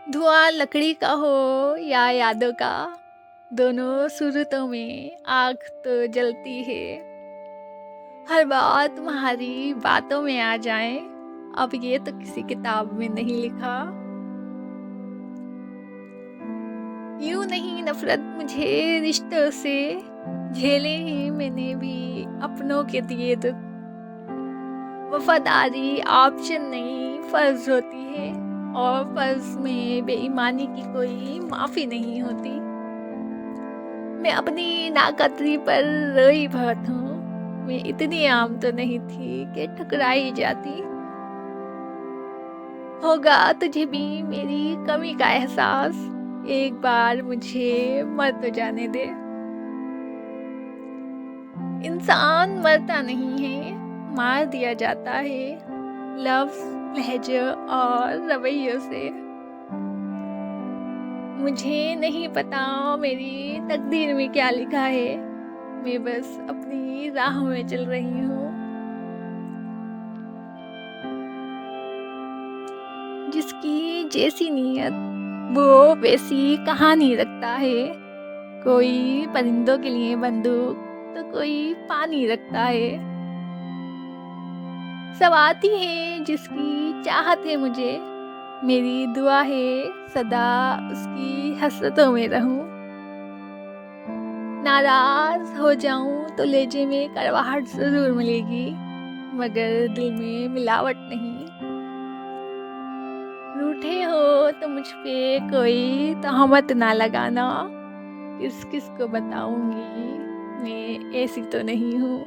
धुआं लकड़ी का हो या यादों का, दोनों सूरतों में आग तो जलती है। हर बात तुम्हारी बातों में आ जाए, अब ये तो किसी किताब में नहीं लिखा। यूं नहीं नफरत मुझे रिश्तों से, झेले हैं मैंने भी अपनों के दिए दुख। वफादारी ऑप्शन नहीं फर्ज होती है, और फर्ज में बेईमानी की कोई माफी नहीं होती। मैं अपनी नाकदरी पर रोई बहुत हूँ, मैं इतनी आम तो नहीं थी कि ठुकराई जाती। होगा तुझे भी मेरी कमी का एहसास, एक बार मुझे मर तो जाने दे। इंसान मरता नहीं है, मार दिया जाता है, लफ्ज, लहजे और रवैयों से। मुझे नहीं पता मेरी तकदीर में क्या लिखा है, मैं बस अपनी राहों में चल रही हूँ। जिसकी जैसी नीयत वो वैसी कहानी रखता है। कोई परिंदों के लिए बंदूक तो कोई पानी रखता है। सब आती है जिसकी चाहत है मुझे, मेरी दुआ है सदा उसकी हसरतों में रहूं। नाराज हो जाऊं तो लहजे में कड़वाहट जरूर मिलेगी, मगर दिल में मिलावट नहीं। रूठे हो तो मुझ पे कोई तहमत ना लगाना, किस किस को बताऊंगी मैं ऐसी तो नहीं हूँ।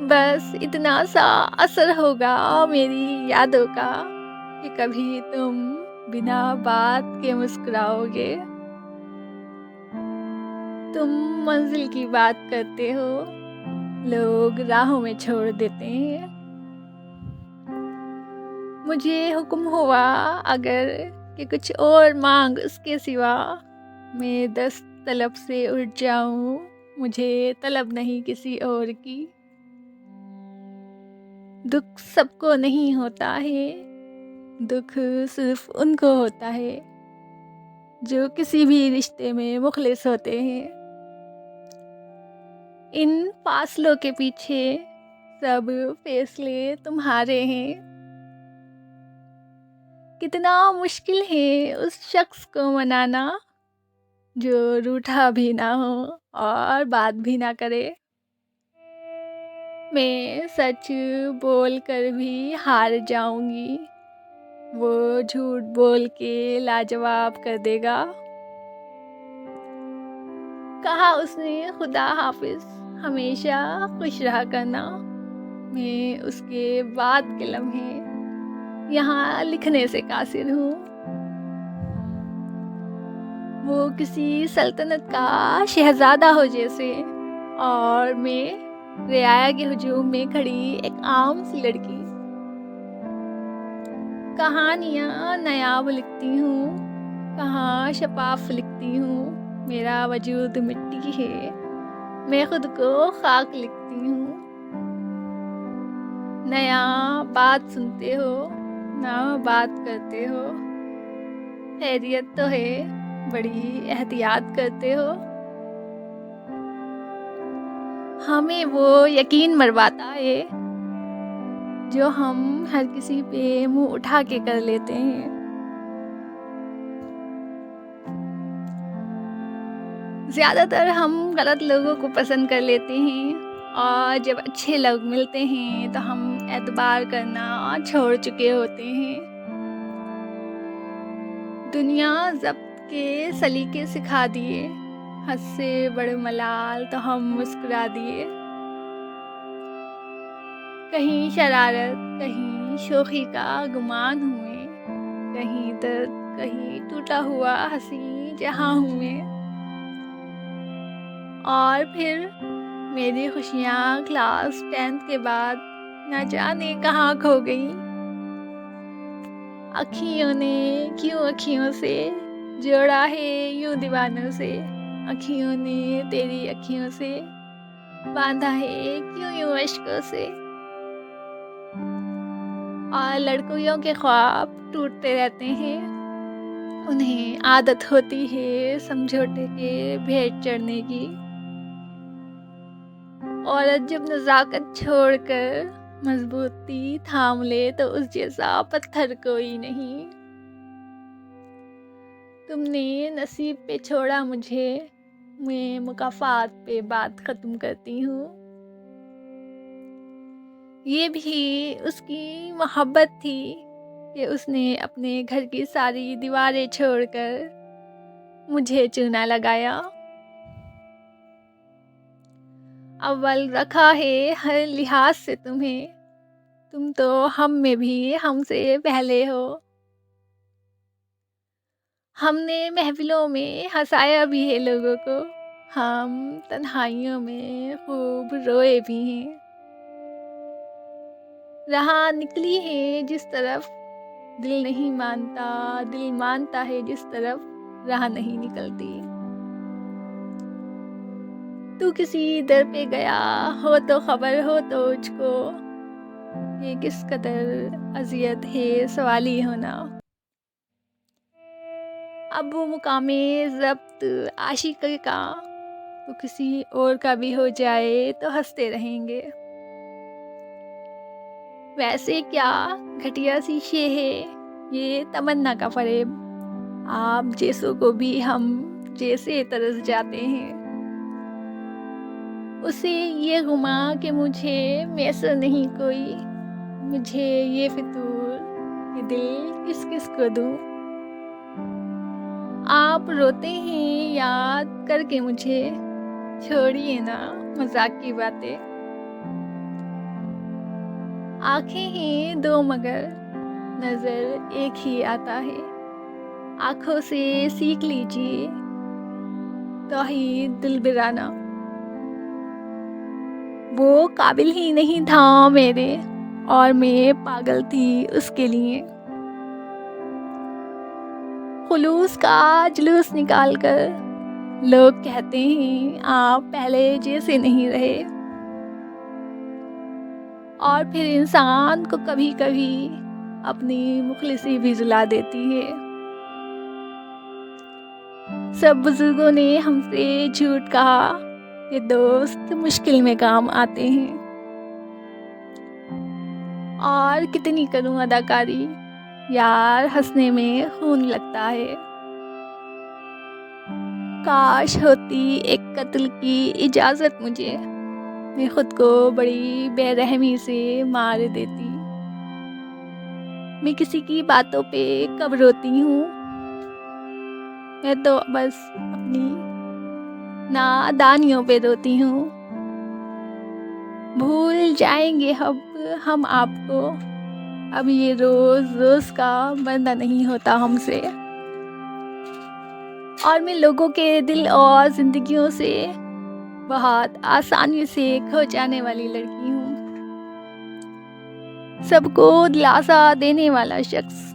बस इतना सा असर होगा मेरी यादों का, कि कभी तुम बिना बात के मुस्कुराओगे। तुम मंजिल की बात करते हो, लोग राहों में छोड़ देते हैं। मुझे हुक्म हुआ अगर कि कुछ और मांग उसके सिवा, मैं 10 तलब से उठ जाऊं, मुझे तलब नहीं किसी और की। दुख सबको नहीं होता है, दुख सिर्फ उनको होता है जो किसी भी रिश्ते में मुखलिस होते हैं। इन फासलों के पीछे सब फैसले तुम्हारे हैं। कितना मुश्किल है उस शख्स को मनाना, जो रूठा भी ना हो और बात भी ना करे। मैं सच बोल कर भी हार जाऊंगी, वो झूठ बोल के लाजवाब कर देगा। कहा उसने खुदा हाफिज, हमेशा खुश रहा करना। मैं उसके बाद के लम्हे यहाँ लिखने से कासिर हूँ। वो किसी सल्तनत का शहजादा हो जैसे, और मैं रियाया के हुजूम में खड़ी एक आम सी लड़की। कहानियाँ नायाब लिखती हूँ, कहाँ शफाफ लिखती हूँ, मेरा वजूद मिट्टी है, मैं खुद को खाक लिखती हूँ। नया बात सुनते हो ना बात करते हो, खैरियत तो है बड़ी एहतियात करते हो। हमें वो यकीन मरवाता है जो हम हर किसी पे मुंह उठा के कर लेते हैं। ज़्यादातर हम गलत लोगों को पसंद कर लेते हैं, और जब अच्छे लोग मिलते हैं तो हम एतबार करना छोड़ चुके होते हैं। दुनिया ज़ब्त के सलीके सिखा दिए, हद से बड़े मलाल तो हम मुस्कुरा दिए। कहीं शरारत कहीं शोखी का गुमान हुए, कहीं दर्द कहीं टूटा हुआ हंसी जहाँ हूँ मैं। और फिर मेरी खुशियाँ क्लास 10th के बाद न जाने कहाँ खो गई। अखियों ने क्यों अखियों से जोड़ा है यूं दीवानों से, अखियों ने तेरी अखियों से बांधा है क्यों यूं अश्कों से। और लड़कियों के ख्वाब टूटते रहते हैं। उन्हें आदत होती है समझौते के भेंट चढ़ने की। औरत जब नज़ाकत छोड़कर मजबूती थाम ले तो उस जैसा पत्थर कोई नहीं। तुमने नसीब पे छोड़ा मुझे, मैं मुकाफात पे बात ख़त्म करती हूँ। ये भी उसकी मोहब्बत थी कि उसने अपने घर की सारी दीवारें छोड़कर मुझे चूना लगाया। अव्वल रखा है हर लिहाज से तुम्हें, तुम तो हम में भी हमसे पहले हो। हमने महफिलों में हंसाया भी है लोगों को, हम तन्हाइयों में खूब रोए भी हैं। राह निकली है जिस तरफ दिल नहीं मानता, दिल मानता है जिस तरफ राह नहीं निकलती। तू किसी दर पे गया हो तो खबर हो तो मुझको, ये किस कदर अजियत है सवाल ही होना। अब वो मुकामे ज़ब्त आशिक़ी का तो किसी और का भी हो जाए तो हंसते रहेंगे। वैसे क्या घटिया सी शे है ये तमन्ना का फरेब, आप जैसों को भी हम जैसे तरस जाते हैं। उसे ये गुमा कि मुझे मैसर नहीं कोई, मुझे ये फितूर कि दिल किस किस को दूँ। आप रोते हैं याद करके मुझे, छोड़िए ना मजाक की बातें। आँखें हैं दो मगर नज़र एक ही आता है, आँखों से सीख लीजिए तौहीद दिल बिराना। वो काबिल ही नहीं था मेरे और मैं पागल थी उसके लिए। खुलूस का जुलूस निकाल कर लोग कहते हैं आप पहले जैसे नहीं रहे। और फिर इंसान को कभी कभी अपनी मुखलिसी भी रुला देती है। सब बुजुर्गों ने हमसे झूठ कहा कि दोस्त मुश्किल में काम आते हैं। और कितनी करूं अदाकारी, यार हंसने में खून लगता है। काश होती एक कत्ल की इजाज़त मुझे, मैं खुद को बड़ी बेरहमी से मार देती। मैं किसी की बातों पे कब रोती हूँ, मैं तो बस अपनी नादानियों पे रोती हूँ। भूल जाएंगे अब हम आपको, अब ये रोज़ रोज़ का बंदा नहीं होता हमसे। और मैं लोगों के दिल और ज़िंदगियों से बहुत आसानी से खो जाने वाली लड़की हूँ। सबको दिलासा देने वाला शख्स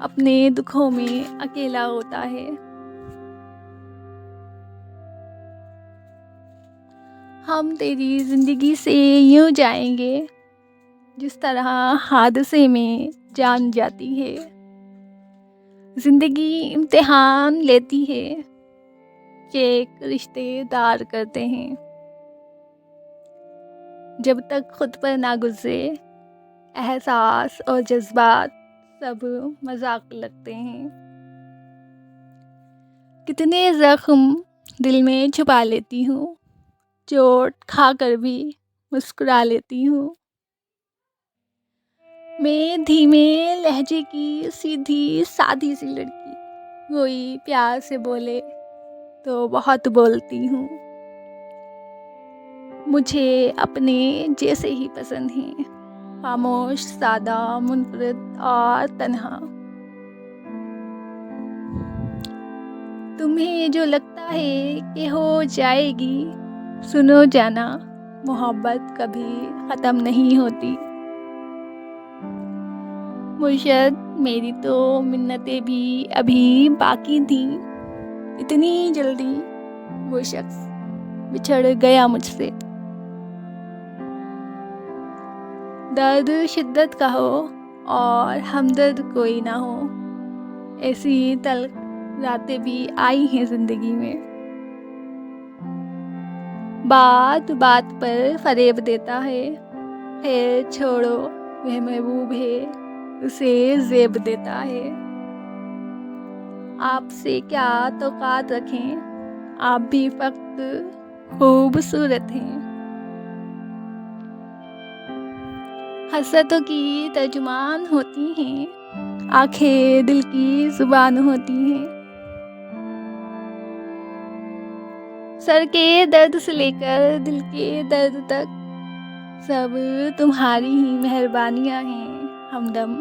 अपने दुखों में अकेला होता है। हम तेरी ज़िंदगी से यूं जाएंगे जिस तरह हादसे में जान जाती है। ज़िंदगी इम्तिहान लेती है, चेक रिश्तेदार करते हैं। जब तक खुद पर ना गुजरे एहसास और जज्बात सब मजाक लगते हैं। कितने ज़ख्म दिल में छुपा लेती हूँ, चोट खाकर भी मुस्कुरा लेती हूँ। मैं धीमे लहजे की सीधी सादी सी लड़की, कोई प्यार से बोले तो बहुत बोलती हूँ। मुझे अपने जैसे ही पसंद हैं, खामोश, सादा, मुनफरिद और तन्हा। तुम्हें जो लगता है कि हो जाएगी, सुनो जाना, मोहब्बत कभी ख़त्म नहीं होती। मुर्शद मेरी तो मिन्नतें भी अभी बाकी थीं, इतनी जल्दी वो शख्स बिछड़ गया मुझसे। दर्द शिद्दत का हो और हमदर्द कोई ना हो। ऐसी तल्ख रातें भी आई हैं ज़िंदगी में। बात बात पर फ़रेब देता है, खैर छोड़ो वह महबूब है, उसे ज़ेब देता है। आपसे क्या तौक़ात रखें, आप भी फ़क़्त खूबसूरत हैं। हसरतों की तर्जुमान होती हैं, आँखें दिल की ज़ुबान होती हैं। सर के दर्द से लेकर दिल के दर्द तक सब तुम्हारी ही मेहरबानियाँ हैं हमदम।